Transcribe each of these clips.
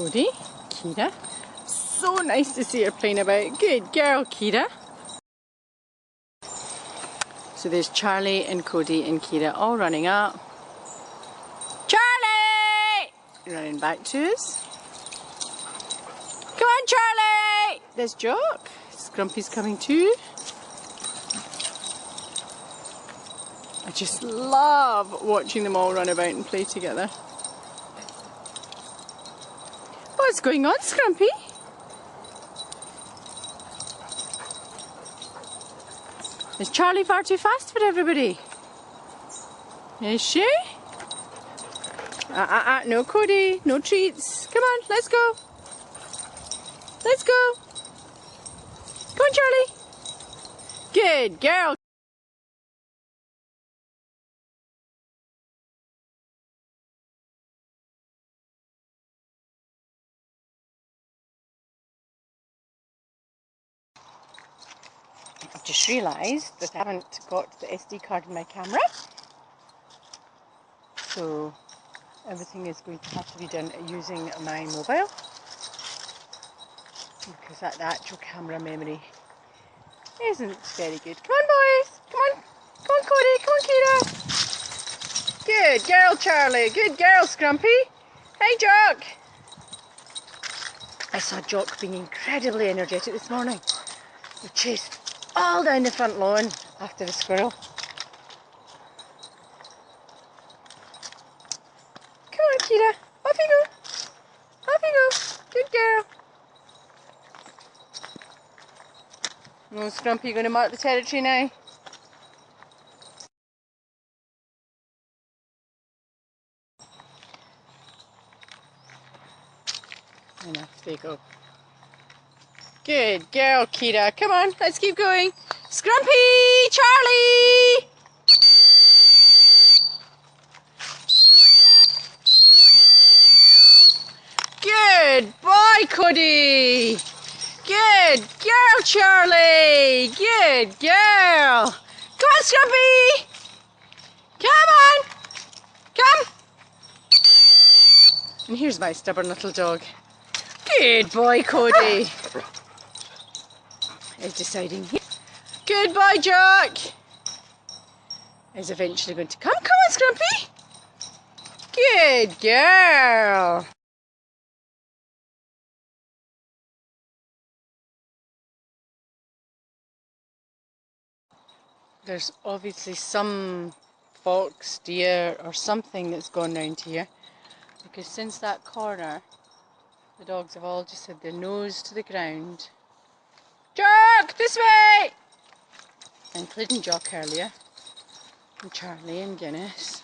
Cody, Kira. So nice to see her playing about. Good girl, Kira. So there's Charlie and Cody and Kira all running up. Charlie! Running back to us. Come on, Charlie! There's Jock. Scrumpy's coming too. I just love watching them all run about and play together. What's going on, Scrumpy? Is Charlie far too fast for everybody? Is she? No, Cody, no treats. Come on, let's go. Let's go. Come on, Charlie. Good girl. I've just realised that I haven't got the SD card in my camera, so everything is going to have to be done using my mobile, because that actual camera memory isn't very good. Come on, boys! Come on! Come on, Cody! Come on, Kira! Good girl, Charlie! Good girl, Scrumpy! Hey, Jock! I saw Jock being incredibly energetic this morning. We chased all down the front lawn after the squirrel. Come on, Kira. Off you go. Off you go. Good girl. No, Scrumpy, you going to mark the territory now? And off they go. Good girl, Kira. Come on, let's keep going. Scrumpy! Charlie! Good boy, Cody! Good girl, Charlie! Good girl! Come on, Scrumpy! Come on! Come! And here's my stubborn little dog. Good boy, Cody! Is deciding here. Good boy, Jock! Is eventually going to come. Come on, Scrumpy! Good girl! There's obviously some fox, deer or something that's gone round here, because since that corner the dogs have all just had their nose to the ground. Jock! This way! Including Jock earlier, and Charlie and Guinness,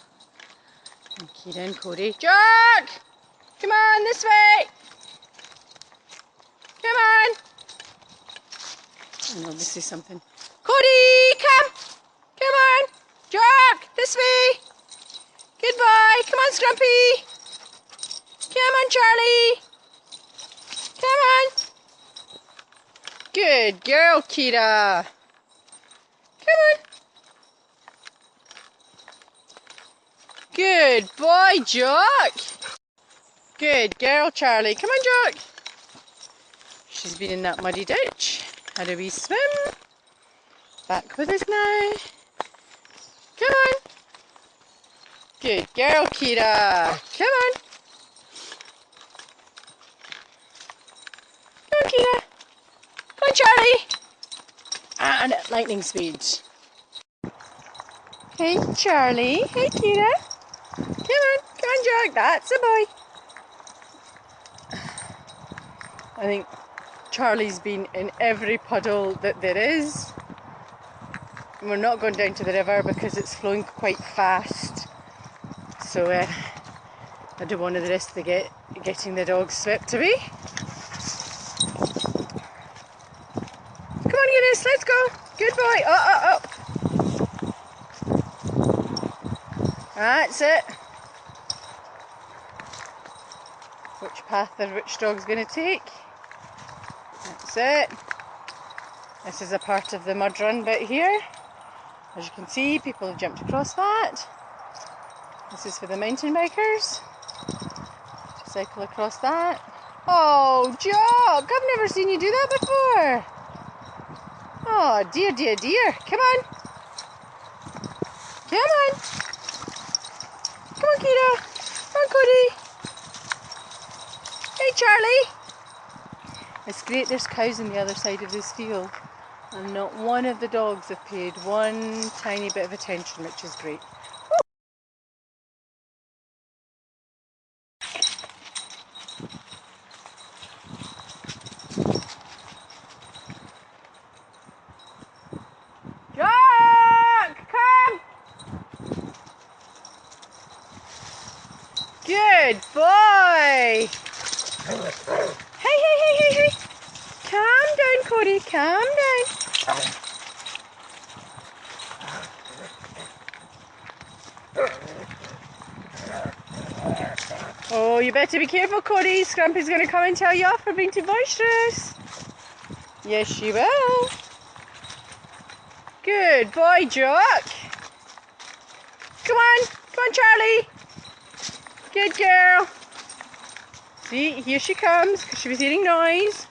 and Kira and Cody. Jock! Come on, this way! Come on! And obviously something. Cody, come! Come on! Jock, this way! Good boy! Come on, Scrumpy! Come on, Charlie! Come on! Good girl, Kira! Come on! Good boy, Jock! Good girl, Charlie. Come on, Jock! She's been in that muddy ditch. Had a wee swim. Back with us now. Come on! Good girl, Kira! Come on! Come on, Kira! Come on, Charlie! And at lightning speed. Hey, Charlie. Hey, Kira. Come on, Jack. That's a boy. I think Charlie's been in every puddle that there is. We're not going down to the river because it's flowing quite fast. So I don't want the risk of getting the dogs swept away. Come on, Eunice, let's go. Good boy. Oh. That's it. Which path or which dog's going to take? That's it. This is a part of the mud run bit here. As you can see, people have jumped across that. This is for the mountain bikers to cycle across that. Oh, Jock, I've never seen you do that before. Oh, dear, dear, dear. Come on. Come on. Come on, kiddo. Come on, Cody. Hey, Charlie. It's great there's cows on the other side of this field, and not one of the dogs have paid one tiny bit of attention, which is great. Jack, come! Good boy! Hey, hey, hey, hey, hey! Calm down, Cody, calm down. Oh, you better be careful, Cody. Scrumpy's going to come and tell you off for being too boisterous. Yes, she will. Good boy, Jock. Come on, Charlie. Good girl. See, here she comes because she was hearing noise.